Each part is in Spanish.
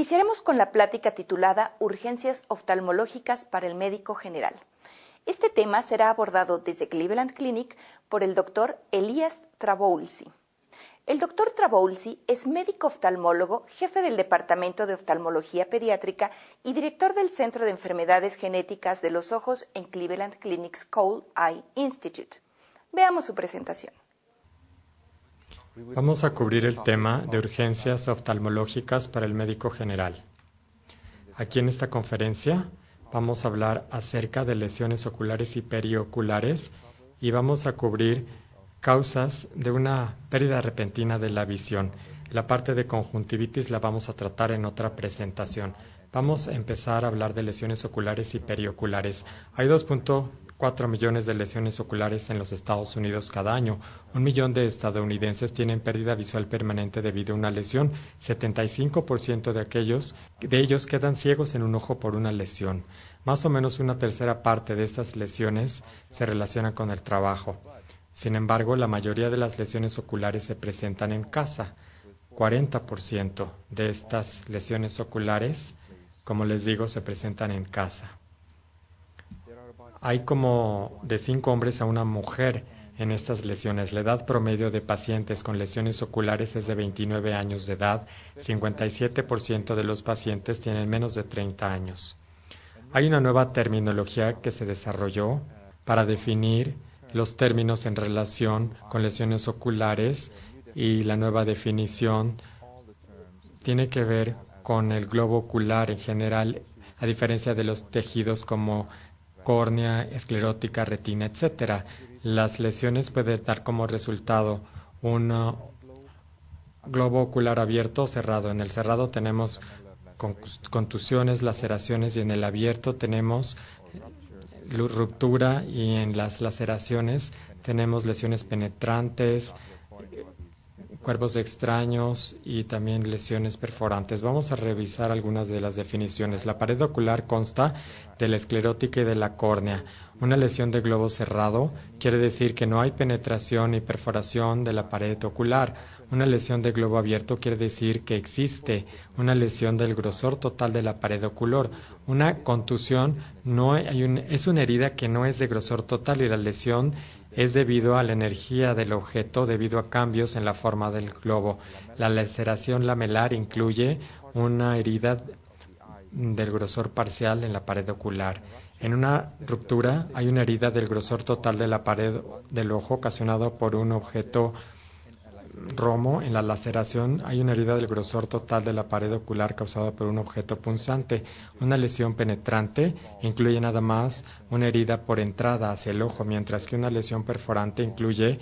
Iniciaremos con la plática titulada Urgencias oftalmológicas para el médico general. Este tema será abordado desde Cleveland Clinic por el Dr. Elias Trabulsi. El Dr. Trabulsi es médico oftalmólogo, jefe del Departamento de Oftalmología Pediátrica y director del Centro de Enfermedades Genéticas de los Ojos en Cleveland Clinic's Cole Eye Institute. Veamos su presentación. Vamos a cubrir el tema de urgencias oftalmológicas para el médico general. Aquí en esta conferencia vamos a hablar acerca de lesiones oculares y perioculares y vamos a cubrir causas de una pérdida repentina de la visión. La parte de conjuntivitis la vamos a tratar en otra presentación. Vamos a empezar a hablar de lesiones oculares y perioculares. Hay 2.4 millones de lesiones oculares en los Estados Unidos cada año. 1 millón de estadounidenses tienen pérdida visual permanente debido a una lesión. 75% de ellos quedan ciegos en un ojo por una lesión. Más o menos una tercera parte de estas lesiones se relacionan con el trabajo. Sin embargo, la mayoría de las lesiones oculares se presentan en casa. 40% de estas lesiones oculares, como les digo, se presentan en casa. Hay como de 5 hombres a una mujer en estas lesiones. La edad promedio de pacientes con lesiones oculares es de 29 años de edad. 57% de los pacientes tienen menos de 30 años. Hay una nueva terminología que se desarrolló para definir los términos en relación con lesiones oculares y la nueva definición tiene que ver con el globo ocular en general, a diferencia de los tejidos como córnea, esclerótica, retina, etc. Las lesiones pueden dar como resultado un globo ocular abierto o cerrado. En el cerrado tenemos contusiones, laceraciones y en el abierto tenemos ruptura y en las laceraciones tenemos lesiones penetrantes, cuerpos extraños y también lesiones perforantes. Vamos a revisar algunas de las definiciones. La pared ocular consta de la esclerótica y de la córnea. Una lesión de globo cerrado quiere decir que no hay penetración ni perforación de la pared ocular. Una lesión de globo abierto quiere decir que existe una lesión del grosor total de la pared ocular. Una contusión es una herida que no es de grosor total y la lesión es debido a la energía del objeto debido a cambios en la forma del globo. La laceración lamelar incluye una herida del grosor parcial en la pared ocular. En una ruptura hay una herida del grosor total de la pared del ojo ocasionado por un objeto romo. En la laceración hay una herida del grosor total de la pared ocular causada por un objeto punzante. Una lesión penetrante incluye nada más una herida por entrada hacia el ojo, mientras que una lesión perforante incluye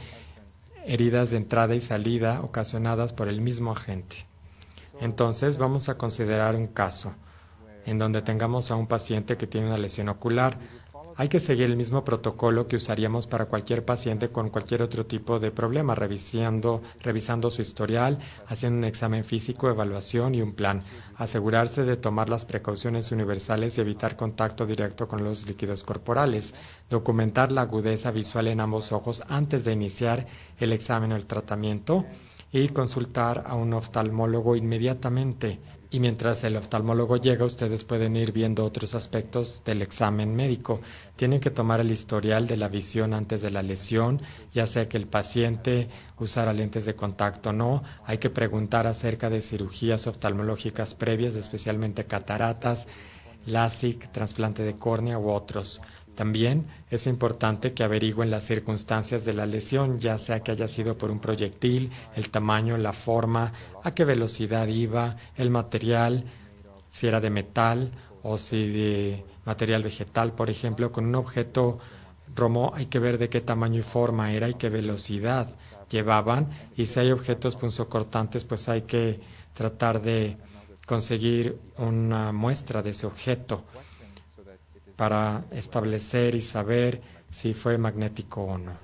heridas de entrada y salida ocasionadas por el mismo agente. Entonces vamos a considerar un caso en donde tengamos a un paciente que tiene una lesión ocular. Hay que seguir el mismo protocolo que usaríamos para cualquier paciente con cualquier otro tipo de problema, revisando su historial, haciendo un examen físico, evaluación y un plan. Asegurarse de tomar las precauciones universales y evitar contacto directo con los líquidos corporales. Documentar la agudeza visual en ambos ojos antes de iniciar el examen o el tratamiento y consultar a un oftalmólogo inmediatamente. Y mientras el oftalmólogo llega, ustedes pueden ir viendo otros aspectos del examen médico. Tienen que tomar el historial de la visión antes de la lesión, ya sea que el paciente usara lentes de contacto o no. Hay que preguntar acerca de cirugías oftalmológicas previas, especialmente cataratas, LASIK, trasplante de córnea u otros. También es importante que averigüen las circunstancias de la lesión, ya sea que haya sido por un proyectil, el tamaño, la forma, a qué velocidad iba, el material, si era de metal o si de material vegetal, por ejemplo. Con un objeto romo hay que ver de qué tamaño y forma era y qué velocidad llevaban, y si hay objetos punzocortantes, pues hay que tratar de conseguir una muestra de ese objeto para establecer y saber si fue magnético o no.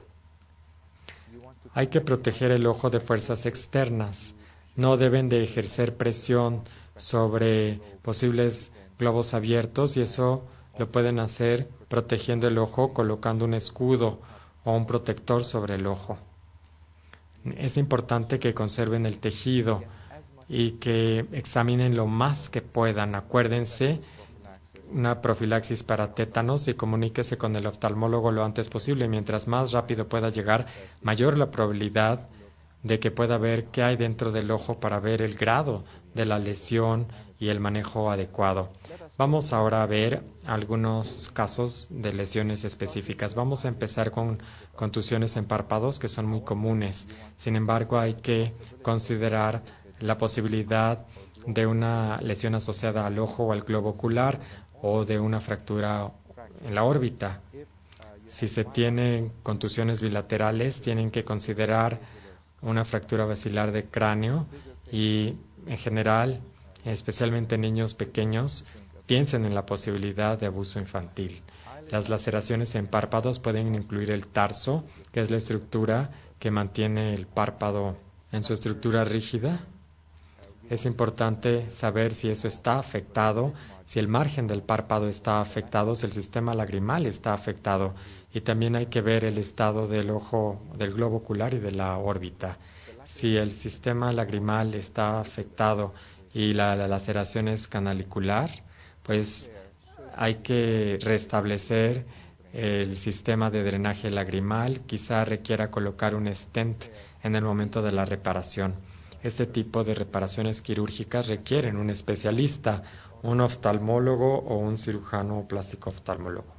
Hay que proteger el ojo de fuerzas externas. No deben de ejercer presión sobre posibles globos abiertos y eso lo pueden hacer protegiendo el ojo colocando un escudo o un protector sobre el ojo. Es importante que conserven el tejido y que examinen lo más que puedan. Acuérdense, una profilaxis para tétanos y comuníquese con el oftalmólogo lo antes posible. Mientras más rápido pueda llegar, mayor la probabilidad de que pueda ver qué hay dentro del ojo para ver el grado de la lesión y el manejo adecuado. Vamos ahora a ver algunos casos de lesiones específicas. Vamos a empezar con contusiones en párpados, que son muy comunes. Sin embargo, hay que considerar la posibilidad de una lesión asociada al ojo o al globo ocular o de una fractura en la órbita. Si se tienen contusiones bilaterales, tienen que considerar una fractura basilar de cráneo y, en general, especialmente en niños pequeños, piensen en la posibilidad de abuso infantil. Las laceraciones en párpados pueden incluir el tarso, que es la estructura que mantiene el párpado en su estructura rígida. Es importante saber si eso está afectado, si el margen del párpado está afectado, si el sistema lagrimal está afectado. Y también hay que ver el estado del ojo, del globo ocular y de la órbita. Si el sistema lagrimal está afectado y la laceración es canalicular, pues hay que restablecer el sistema de drenaje lagrimal. Quizá requiera colocar un stent en el momento de la reparación. Este tipo de reparaciones quirúrgicas requieren un especialista, un oftalmólogo o un cirujano plástico oftalmólogo.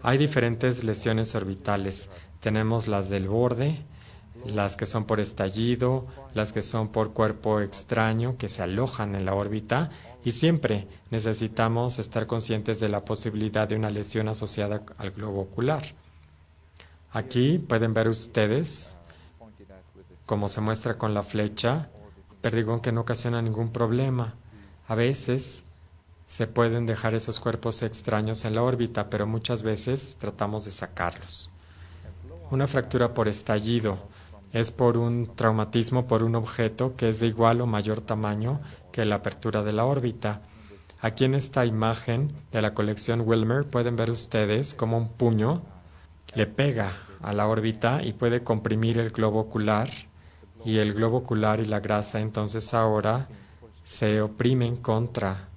Hay diferentes lesiones orbitales. Tenemos las del borde, las que son por estallido, las que son por cuerpo extraño que se alojan en la órbita, y siempre necesitamos estar conscientes de la posibilidad de una lesión asociada al globo ocular. Aquí pueden ver ustedes, como se muestra con la flecha, perdigón que no ocasiona ningún problema. A veces se pueden dejar esos cuerpos extraños en la órbita, pero muchas veces tratamos de sacarlos. Una fractura por estallido es por un traumatismo por un objeto que es de igual o mayor tamaño que la apertura de la órbita. Aquí en esta imagen de la colección Wilmer pueden ver ustedes cómo un puño le pega a la órbita y puede comprimir el globo ocular, y el globo ocular y la grasa entonces ahora se oprimen contra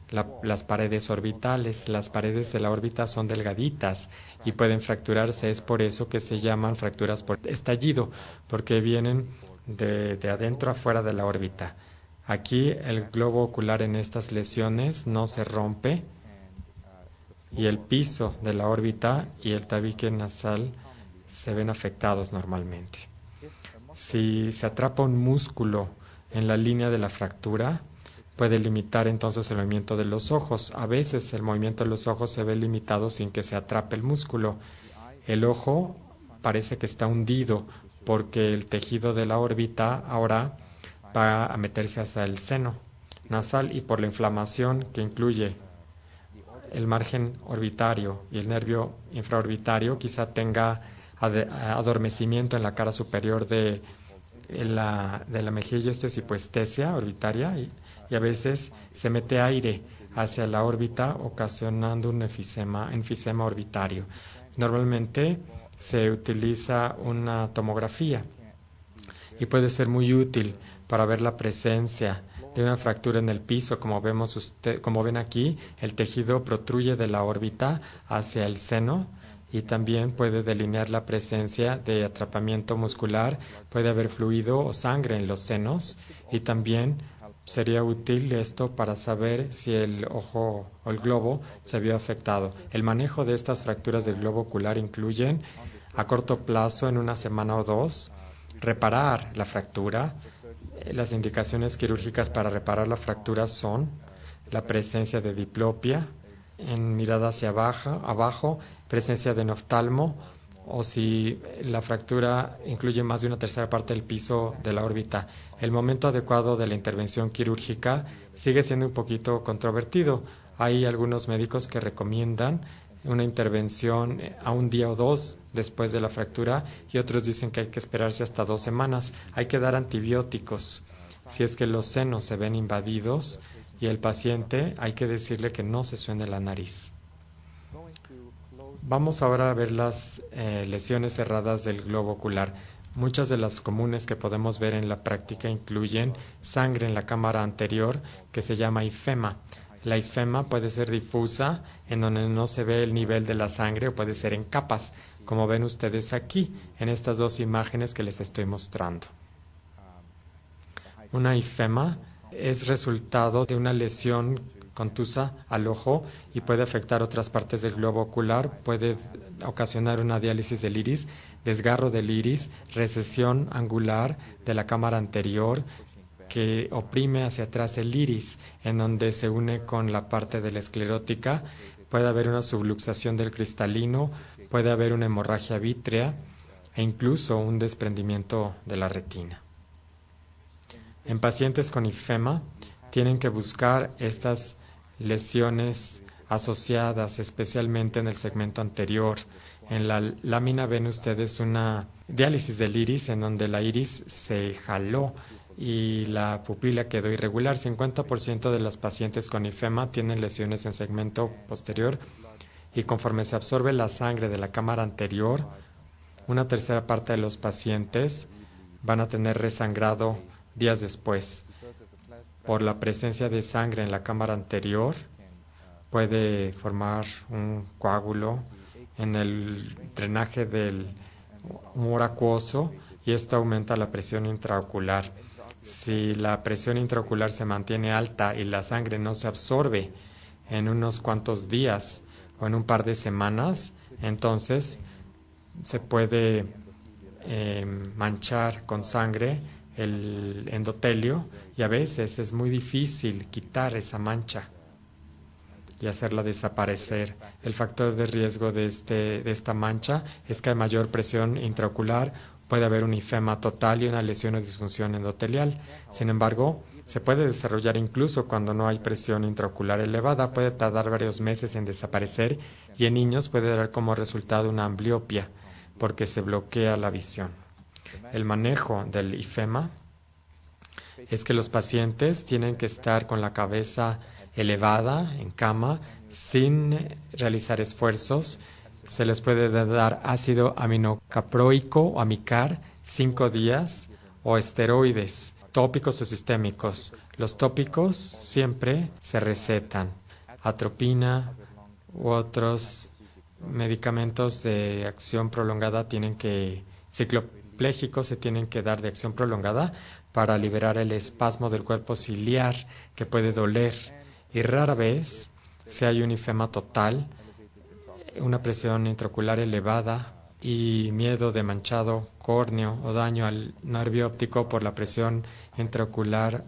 las paredes orbitales. Las paredes de la órbita son delgaditas y pueden fracturarse. Es por eso que se llaman fracturas por estallido, porque vienen de adentro afuera de la órbita. Aquí el globo ocular en estas lesiones no se rompe y el piso de la órbita y el tabique nasal se ven afectados normalmente. Si se atrapa un músculo en la línea de la fractura, puede limitar entonces el movimiento de los ojos. A veces el movimiento de los ojos se ve limitado sin que se atrape el músculo. El ojo parece que está hundido porque el tejido de la órbita ahora va a meterse hacia el seno nasal, y por la inflamación que incluye el margen orbitario y el nervio infraorbitario, quizá tenga adormecimiento en la cara superior de la mejilla. Esto es hipoestesia orbitaria, y a veces se mete aire hacia la órbita ocasionando un enfisema orbitario. Normalmente se utiliza una tomografía y puede ser muy útil para ver la presencia de una fractura en el piso. Como ven aquí, el tejido protruye de la órbita hacia el seno, y también puede delinear la presencia de atrapamiento muscular. Puede haber fluido o sangre en los senos, y también sería útil esto para saber si el ojo o el globo se vio afectado. El manejo de estas fracturas del globo ocular incluyen, a corto plazo, en una semana o dos, reparar la fractura. Las indicaciones quirúrgicas para reparar la fractura son la presencia de diplopia en mirada hacia abajo, presencia de noftalmo, o si la fractura incluye más de una tercera parte del piso de la órbita. El momento adecuado de la intervención quirúrgica sigue siendo un poquito controvertido. Hay algunos médicos que recomiendan una intervención a un día o dos después de la fractura, y otros dicen que hay que esperarse hasta 2 semanas. Hay que dar antibióticos si es que los senos se ven invadidos, y el paciente hay que decirle que no se suene la nariz. Vamos ahora a ver las lesiones cerradas del globo ocular. Muchas de las comunes que podemos ver en la práctica incluyen sangre en la cámara anterior, que se llama ifema. La ifema puede ser difusa, en donde no se ve el nivel de la sangre, o puede ser en capas, como ven ustedes aquí, en estas dos imágenes que les estoy mostrando. Una ifema es resultado de una lesión contusa al ojo y puede afectar otras partes del globo ocular, puede ocasionar una diálisis del iris, desgarro del iris, recesión angular de la cámara anterior que oprime hacia atrás el iris, en donde se une con la parte de la esclerótica, puede haber una subluxación del cristalino, puede haber una hemorragia vítrea e incluso un desprendimiento de la retina. En pacientes con ifema tienen que buscar estas lesiones asociadas especialmente en el segmento anterior. En la lámina ven ustedes una diálisis del iris en donde la iris se jaló y la pupila quedó irregular. 50% de las pacientes con ifema tienen lesiones en segmento posterior y conforme se absorbe la sangre de la cámara anterior, una tercera parte de los pacientes van a tener resangrado días después. Por la presencia de sangre en la cámara anterior, puede formar un coágulo en el drenaje del humor acuoso y esto aumenta la presión intraocular. Si la presión intraocular se mantiene alta y la sangre no se absorbe en unos cuantos días o en un par de semanas, entonces se puede manchar con sangre el endotelio y a veces es muy difícil quitar esa mancha y hacerla desaparecer. El factor de riesgo de esta mancha es que hay mayor presión intraocular, puede haber un ifema total y una lesión o disfunción endotelial. Sin embargo, se puede desarrollar incluso cuando no hay presión intraocular elevada, puede tardar varios meses en desaparecer y en niños puede dar como resultado una ambliopia porque se bloquea la visión. El manejo del ifema es que los pacientes tienen que estar con la cabeza elevada en cama sin realizar esfuerzos. Se les puede dar ácido aminocaproico o amicar 5 días o esteroides tópicos o sistémicos. Los tópicos siempre se recetan. Atropina u otros medicamentos de acción prolongada ciclopléjicos se tienen que dar de acción prolongada para liberar el espasmo del cuerpo ciliar que puede doler y rara vez si hay un ifema total, una presión intraocular elevada y miedo de manchado córneo o daño al nervio óptico por la presión intraocular,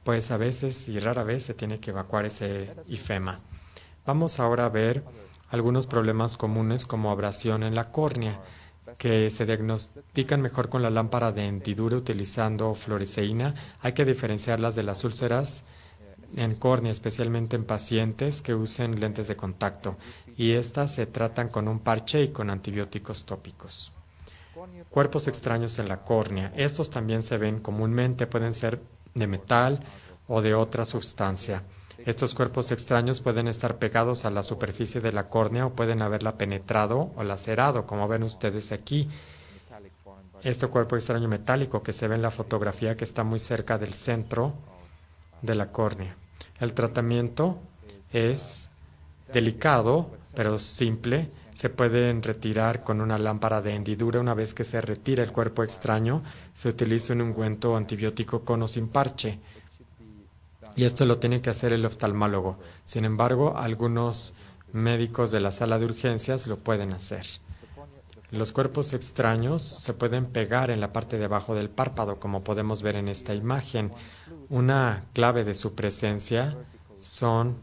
pues a veces y rara vez se tiene que evacuar ese ifema. Vamos ahora a ver algunos problemas comunes como abrasión en la córnea, que se diagnostican mejor con la lámpara de hendidura utilizando fluoresceína. Hay que diferenciarlas de las úlceras en córnea, especialmente en pacientes que usen lentes de contacto, y estas se tratan con un parche y con antibióticos tópicos. Cuerpos extraños en la córnea. Estos también se ven comúnmente, pueden ser de metal o de otra sustancia. Estos cuerpos extraños pueden estar pegados a la superficie de la córnea o pueden haberla penetrado o lacerado, como ven ustedes aquí. Este cuerpo extraño metálico que se ve en la fotografía que está muy cerca del centro de la córnea. El tratamiento es delicado, pero simple. Se pueden retirar con una lámpara de hendidura. Una vez que se retira el cuerpo extraño, se utiliza un ungüento antibiótico con o sin parche. Y esto lo tiene que hacer el oftalmólogo. Sin embargo, algunos médicos de la sala de urgencias lo pueden hacer. Los cuerpos extraños se pueden pegar en la parte de abajo del párpado, como podemos ver en esta imagen. Una clave de su presencia son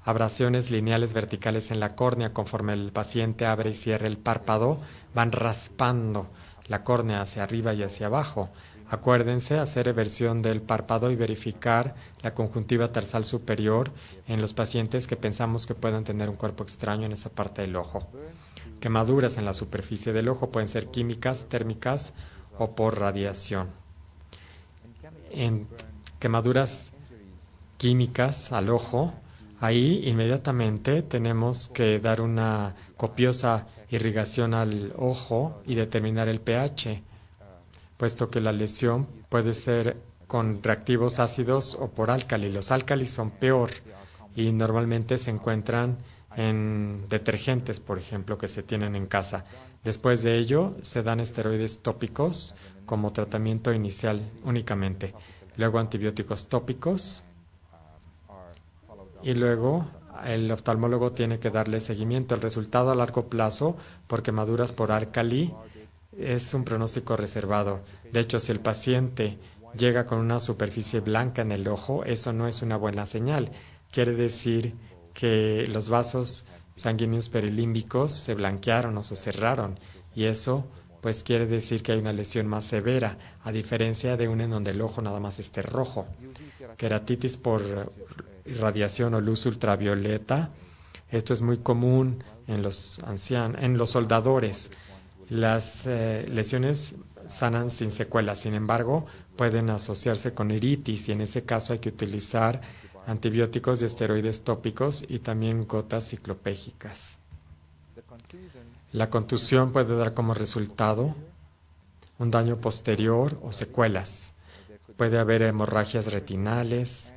abrasiones lineales verticales en la córnea. Conforme el paciente abre y cierra el párpado, van raspando la córnea hacia arriba y hacia abajo. Acuérdense hacer eversión del párpado y verificar la conjuntiva tarsal superior en los pacientes que pensamos que puedan tener un cuerpo extraño en esa parte del ojo. Quemaduras en la superficie del ojo pueden ser químicas, térmicas o por radiación. En quemaduras químicas al ojo, ahí inmediatamente tenemos que dar una copiosa irrigación al ojo y determinar el pH. puesto que la lesión puede ser con reactivos ácidos o por álcali. Los álcalis son peor y normalmente se encuentran en detergentes, por ejemplo, que se tienen en casa. Después de ello, se dan esteroides tópicos como tratamiento inicial únicamente. Luego antibióticos tópicos y luego el oftalmólogo tiene que darle seguimiento. El resultado a largo plazo por quemaduras por álcali es un pronóstico reservado. De hecho, si el paciente llega con una superficie blanca en el ojo, eso no es una buena señal. Quiere decir que los vasos sanguíneos perilímbicos se blanquearon o se cerraron, y eso pues quiere decir que hay una lesión más severa, a diferencia de una en donde el ojo nada más esté rojo. Queratitis por irradiación o luz ultravioleta, esto es muy común en los ancianos, en los soldadores. Las lesiones sanan sin secuelas, sin embargo, pueden asociarse con iritis y en ese caso hay que utilizar antibióticos y esteroides tópicos y también gotas ciclopégicas. La contusión puede dar como resultado un daño posterior o secuelas. Puede haber hemorragias retinales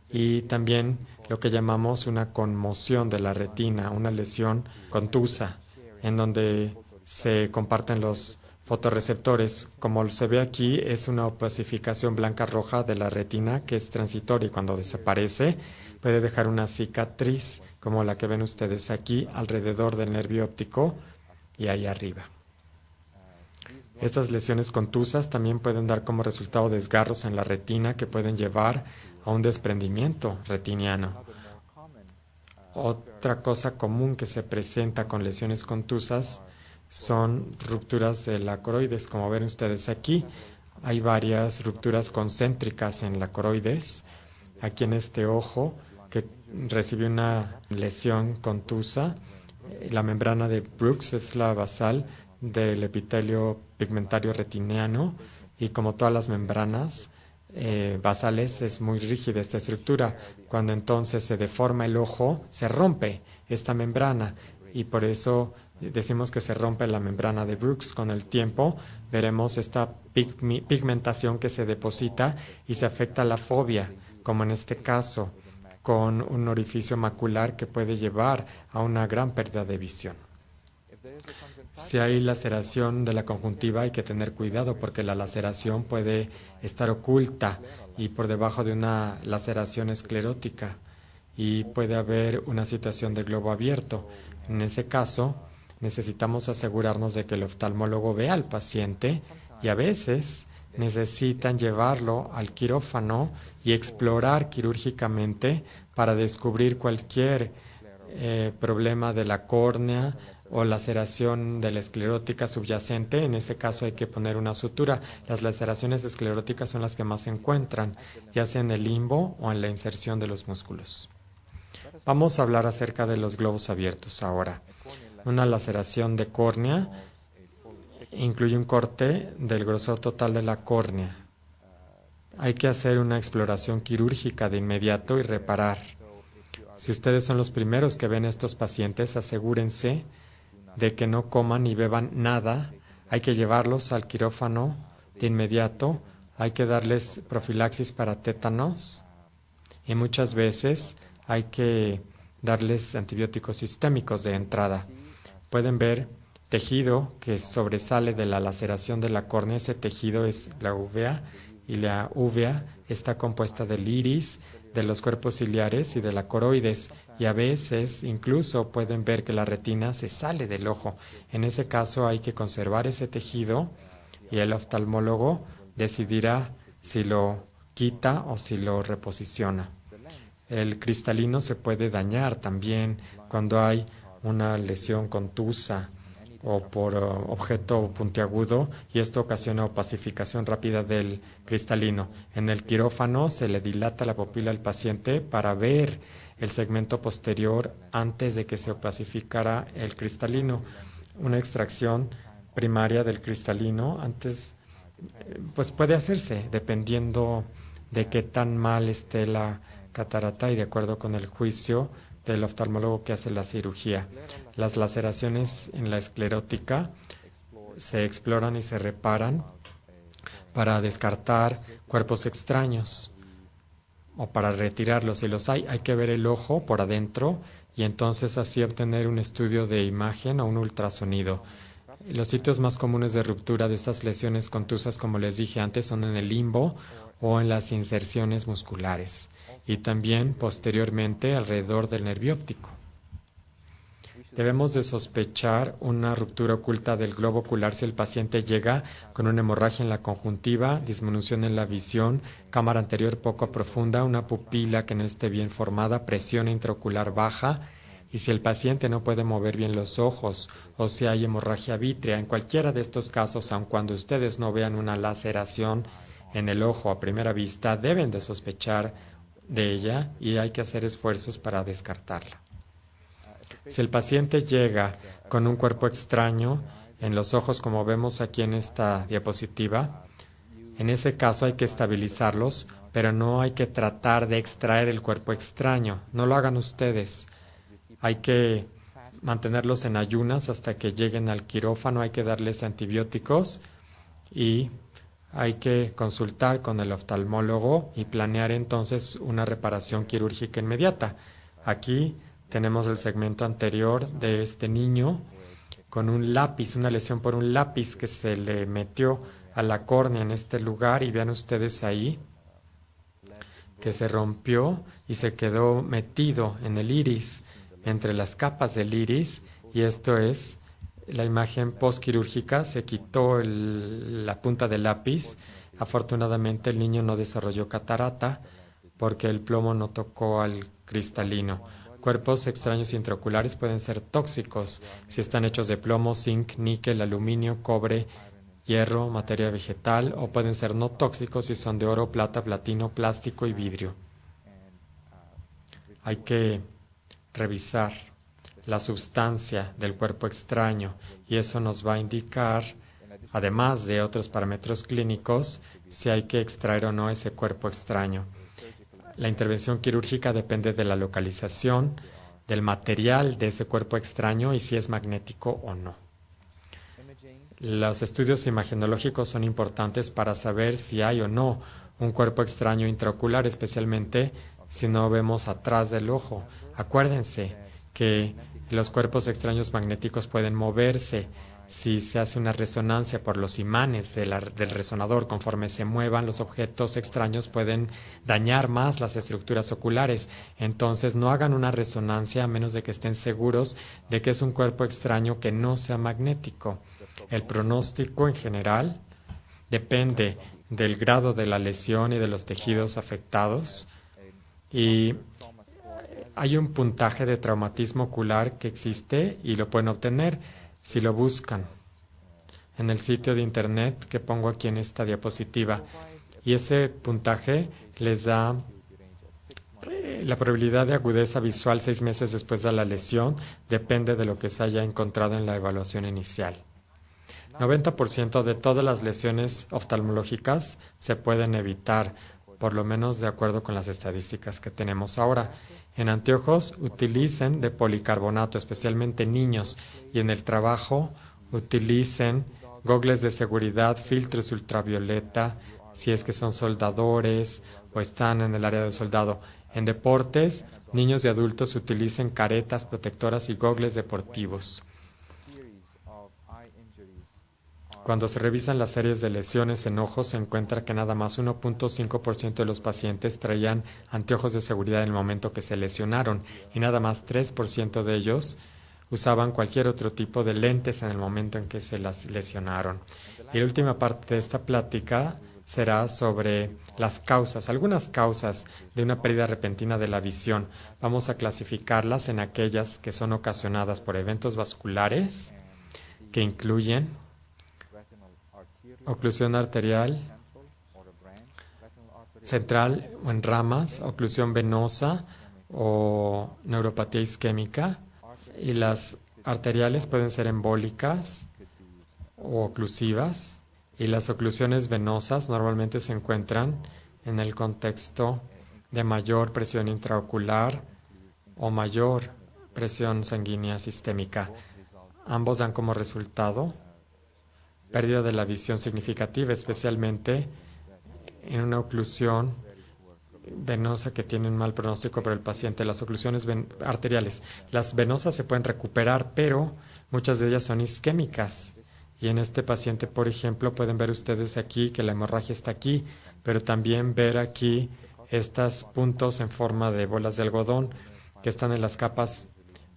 y también lo que llamamos una conmoción de la retina, una lesión contusa, en donde se comparten los fotorreceptores. Como se ve aquí, es una opacificación blanca-roja de la retina que es transitoria y cuando desaparece puede dejar una cicatriz como la que ven ustedes aquí alrededor del nervio óptico y ahí arriba. Estas lesiones contusas también pueden dar como resultado desgarros en la retina que pueden llevar a un desprendimiento retiniano. Otra cosa común que se presenta con lesiones contusas son rupturas de la coroides. Como ven ustedes aquí, hay varias rupturas concéntricas en la coroides. Aquí en este ojo que recibió una lesión contusa, la membrana de Brooks es la basal del epitelio pigmentario retiniano y como todas las membranas basales es muy rígida esta estructura. Cuando entonces se deforma el ojo, se rompe esta membrana y por eso decimos que se rompe la membrana de Brooks. Con el tiempo veremos esta pigmentación que se deposita y se afecta la fobia, como en este caso, con un orificio macular que puede llevar a una gran pérdida de visión. Si hay laceración de la conjuntiva hay que tener cuidado porque la laceración puede estar oculta y por debajo de una laceración esclerótica y puede haber una situación de globo abierto. En ese caso necesitamos asegurarnos de que el oftalmólogo vea al paciente y a veces necesitan llevarlo al quirófano y explorar quirúrgicamente para descubrir cualquier problema de la córnea o laceración de la esclerótica subyacente. En ese caso hay que poner una sutura. Las laceraciones escleróticas son las que más se encuentran, ya sea en el limbo o en la inserción de los músculos. Vamos a hablar acerca de los globos abiertos ahora. Una laceración de córnea incluye un corte del grosor total de la córnea. Hay que hacer una exploración quirúrgica de inmediato y reparar. Si ustedes son los primeros que ven a estos pacientes, asegúrense de que no coman ni beban nada. Hay que llevarlos al quirófano de inmediato. Hay que darles profilaxis para tétanos y muchas veces hay que darles antibióticos sistémicos de entrada. Pueden ver tejido que sobresale de la laceración de la córnea. Ese tejido es la uvea y la uvea está compuesta del iris, de los cuerpos ciliares y de la coroides, y a veces incluso pueden ver que la retina se sale del ojo. En ese caso hay que conservar ese tejido y el oftalmólogo decidirá si lo quita o si lo reposiciona. El cristalino se puede dañar también cuando hay una lesión contusa o por objeto puntiagudo y esto ocasiona opacificación rápida del cristalino. En el quirófano se le dilata la pupila al paciente para ver el segmento posterior antes de que se opacificara el cristalino. Una extracción primaria del cristalino antes pues puede hacerse dependiendo de qué tan mal esté la catarata y de acuerdo con el juicio del oftalmólogo que hace la cirugía. Las laceraciones en la esclerótica se exploran y se reparan para descartar cuerpos extraños o para retirarlos. Si los hay que ver el ojo por adentro y entonces así obtener un estudio de imagen o un ultrasonido. Los sitios más comunes de ruptura de estas lesiones contusas, como les dije antes, son en el limbo o en las inserciones musculares y también posteriormente alrededor del nervio óptico. Debemos de sospechar una ruptura oculta del globo ocular si el paciente llega con una hemorragia en la conjuntiva, disminución en la visión, cámara anterior poco profunda, una pupila que no esté bien formada, presión intraocular baja, y si el paciente no puede mover bien los ojos o si hay hemorragia vítrea. En cualquiera de estos casos, aun cuando ustedes no vean una laceración en el ojo a primera vista, deben de sospechar de ella y hay que hacer esfuerzos para descartarla. Si el paciente llega con un cuerpo extraño en los ojos, como vemos aquí en esta diapositiva, en ese caso hay que estabilizarlos, pero no hay que tratar de extraer el cuerpo extraño. No lo hagan ustedes. Hay que mantenerlos en ayunas hasta que lleguen al quirófano, hay que darles antibióticos y hay que consultar con el oftalmólogo y planear entonces una reparación quirúrgica inmediata. Aquí tenemos el segmento anterior de este niño con un lápiz, una lesión por un lápiz que se le metió a la córnea en este lugar y vean ustedes ahí que se rompió y se quedó metido en el iris, entre las capas del iris, y esto es la imagen postquirúrgica. Se quitó la punta del lápiz. Afortunadamente el niño no desarrolló catarata porque el plomo no tocó al cristalino. Cuerpos extraños intraoculares pueden ser tóxicos si están hechos de plomo, zinc, níquel, aluminio, cobre, hierro, materia vegetal, o pueden ser no tóxicos si son de oro, plata, platino, plástico y vidrio. Hay que revisar la sustancia del cuerpo extraño y eso nos va a indicar, además de otros parámetros clínicos, si hay que extraer o no ese cuerpo extraño. La intervención quirúrgica depende de la localización, del material de ese cuerpo extraño y si es magnético o no. Los estudios imagenológicos son importantes para saber si hay o no un cuerpo extraño intraocular, especialmente si no vemos atrás del ojo. Acuérdense que los cuerpos extraños magnéticos pueden moverse si se hace una resonancia por los imanes del resonador. Conforme se muevan, los objetos extraños pueden dañar más las estructuras oculares. Entonces, no hagan una resonancia a menos de que estén seguros de que es un cuerpo extraño que no sea magnético. El pronóstico en general depende del grado de la lesión y de los tejidos afectados. Y hay un puntaje de traumatismo ocular que existe y lo pueden obtener si lo buscan en el sitio de internet que pongo aquí en esta diapositiva. Y ese puntaje les da la probabilidad de agudeza visual 6 meses después de la lesión. Depende de lo que se haya encontrado en la evaluación inicial. 90% de todas las lesiones oftalmológicas se pueden evitar, por lo menos de acuerdo con las estadísticas que tenemos ahora. En anteojos utilicen de policarbonato, especialmente niños, y en el trabajo utilicen gogles de seguridad, filtros ultravioleta, si es que son soldadores o están en el área del soldado. En deportes, niños y adultos utilicen caretas protectoras y gogles deportivos. Cuando se revisan las series de lesiones en ojos, se encuentra que nada más 1.5% de los pacientes traían anteojos de seguridad en el momento que se lesionaron y nada más 3% de ellos usaban cualquier otro tipo de lentes en el momento en que se las lesionaron. Y la última parte de esta plática será sobre las causas, algunas causas de una pérdida repentina de la visión. Vamos a clasificarlas en aquellas que son ocasionadas por eventos vasculares, que incluyen oclusión arterial central o en ramas, oclusión venosa o neuropatía isquémica, y las arteriales pueden ser embólicas o oclusivas, y las oclusiones venosas normalmente se encuentran en el contexto de mayor presión intraocular o mayor presión sanguínea sistémica. Ambos dan como resultado pérdida de la visión significativa, especialmente en una oclusión venosa que tiene un mal pronóstico para el paciente. Las oclusiones arteriales. Las venosas se pueden recuperar, pero muchas de ellas son isquémicas. Y en este paciente, por ejemplo, pueden ver ustedes aquí que la hemorragia está aquí, pero también ver aquí estos puntos en forma de bolas de algodón que están en las capas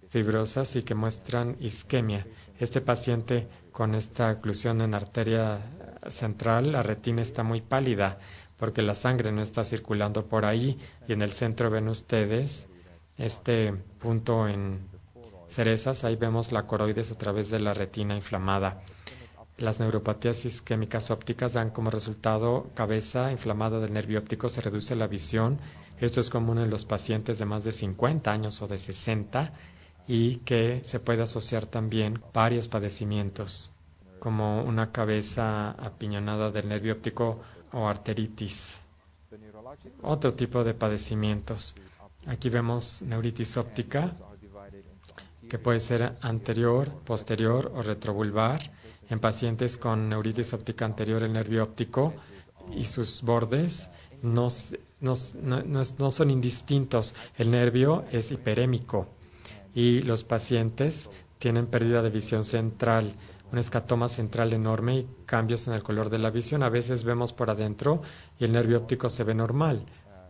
fibrosas y que muestran isquemia. Este paciente con esta oclusión en arteria central, la retina está muy pálida porque la sangre no está circulando por ahí, y en el centro ven ustedes este punto en cerezas, ahí vemos la coroides a través de la retina inflamada. Las neuropatías isquémicas ópticas dan como resultado cabeza inflamada del nervio óptico, se reduce la visión. Esto es común en los pacientes de más de 50 años o de 60 y que se puede asociar también varios padecimientos, como una cabeza apiñonada del nervio óptico o arteritis. Otro tipo de padecimientos. Aquí vemos neuritis óptica, que puede ser anterior, posterior o retrovulvar. En pacientes con neuritis óptica anterior, el nervio óptico y sus bordes no son indistintos. El nervio es hiperémico y los pacientes tienen pérdida de visión central, un escatoma central enorme y cambios en el color de la visión. A veces vemos por adentro y el nervio óptico se ve normal,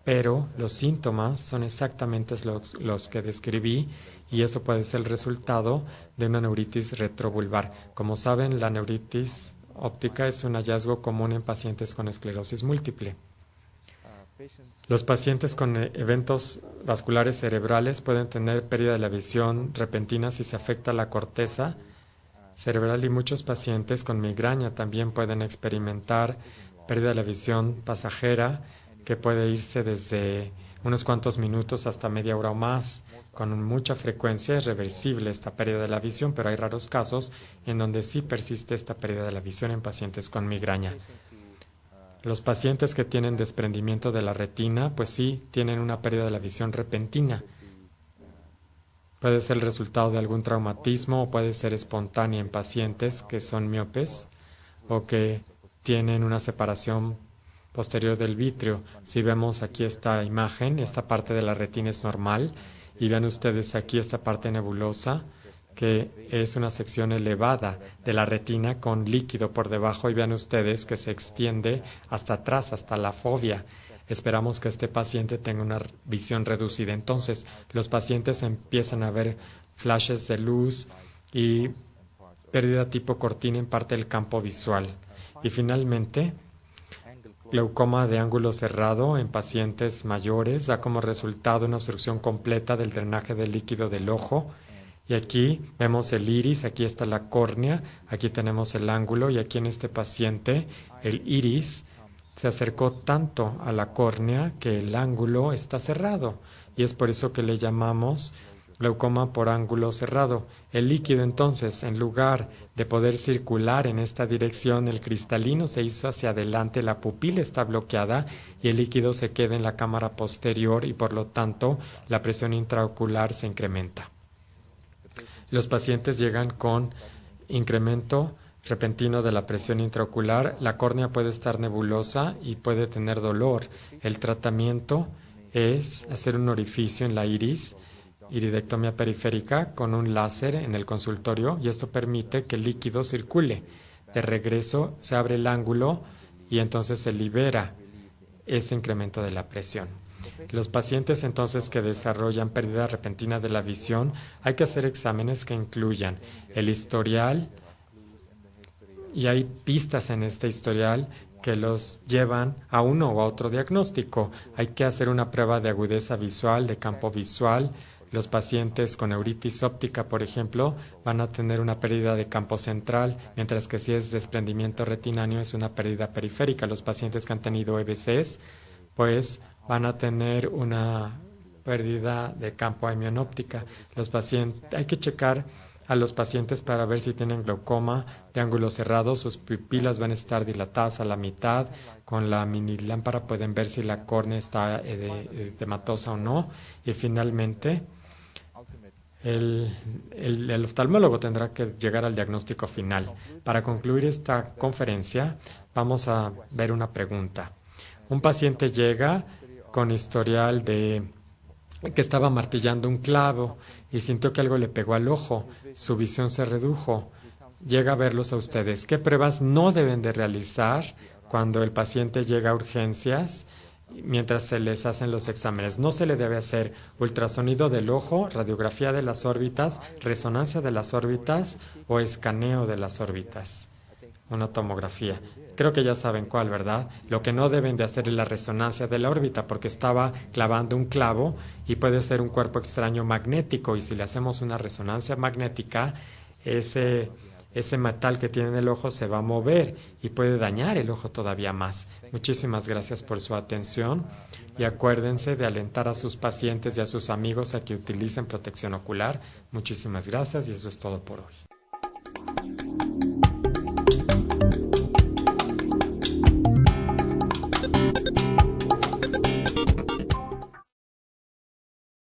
pero los síntomas son exactamente los que describí, y eso puede ser el resultado de una neuritis retrovulvar. Como saben, la neuritis óptica es un hallazgo común en pacientes con esclerosis múltiple. Los pacientes con eventos vasculares cerebrales pueden tener pérdida de la visión repentina si se afecta la corteza cerebral, y muchos pacientes con migraña también pueden experimentar pérdida de la visión pasajera, que puede irse desde unos cuantos minutos hasta media hora o más. Con mucha frecuencia es reversible esta pérdida de la visión, pero hay raros casos en donde sí persiste esta pérdida de la visión en pacientes con migraña. Los pacientes que tienen desprendimiento de la retina, pues sí, tienen una pérdida de la visión repentina. Puede ser el resultado de algún traumatismo o puede ser espontánea en pacientes que son miopes o que tienen una separación posterior del vítreo. Si vemos aquí esta imagen, esta parte de la retina es normal, y vean ustedes aquí esta parte nebulosa, que es una sección elevada de la retina con líquido por debajo, y vean ustedes que se extiende hasta atrás, hasta la fovea. Esperamos que este paciente tenga una visión reducida. Entonces, los pacientes empiezan a ver flashes de luz y pérdida tipo cortina en parte del campo visual. Y finalmente, glaucoma de ángulo cerrado en pacientes mayores da como resultado una obstrucción completa del drenaje del líquido del ojo. Y aquí vemos el iris, aquí está la córnea, aquí tenemos el ángulo, y aquí en este paciente el iris se acercó tanto a la córnea que el ángulo está cerrado, y es por eso que le llamamos glaucoma por ángulo cerrado. El líquido, entonces, en lugar de poder circular en esta dirección, el cristalino se hizo hacia adelante, la pupila está bloqueada y el líquido se queda en la cámara posterior, y por lo tanto la presión intraocular se incrementa. Los pacientes llegan con incremento repentino de la presión intraocular, la córnea puede estar nebulosa y puede tener dolor. El tratamiento es hacer un orificio en la iris, iridectomía periférica con un láser en el consultorio, y esto permite que el líquido circule. De regreso se abre el ángulo y entonces se libera ese incremento de la presión. Los pacientes entonces que desarrollan pérdida repentina de la visión, hay que hacer exámenes que incluyan el historial, y hay pistas en este historial que los llevan a uno o a otro diagnóstico. Hay que hacer una prueba de agudeza visual, de campo visual. Los pacientes con neuritis óptica, por ejemplo, van a tener una pérdida de campo central, mientras que si es desprendimiento retináneo es una pérdida periférica. Los pacientes que han tenido EBCs, pues van a tener una pérdida de campo hemianóptica. Hay que checar a los pacientes para ver si tienen glaucoma de ángulo cerrado. Sus pupilas van a estar dilatadas a la mitad. Con la mini lámpara pueden ver si la córnea está edematosa o no. Y finalmente, El oftalmólogo tendrá que llegar al diagnóstico final. Para concluir esta conferencia, vamos a ver una pregunta. Un paciente llega con historial de que estaba martillando un clavo y sintió que algo le pegó al ojo, su visión se redujo. Llega a verlos a ustedes. ¿Qué pruebas no deben de realizar cuando el paciente llega a urgencias mientras se les hacen los exámenes? No se le debe hacer ultrasonido del ojo, radiografía de las órbitas, resonancia de las órbitas o escaneo de las órbitas. Una tomografía. Creo que ya saben cuál, ¿verdad? Lo que no deben de hacer es la resonancia de la órbita porque estaba clavando un clavo y puede ser un cuerpo extraño magnético y si le hacemos una resonancia magnética, ese metal que tiene en el ojo se va a mover y puede dañar el ojo todavía más. Muchísimas gracias por su atención y acuérdense de alentar a sus pacientes y a sus amigos a que utilicen protección ocular. Muchísimas gracias y eso es todo por hoy.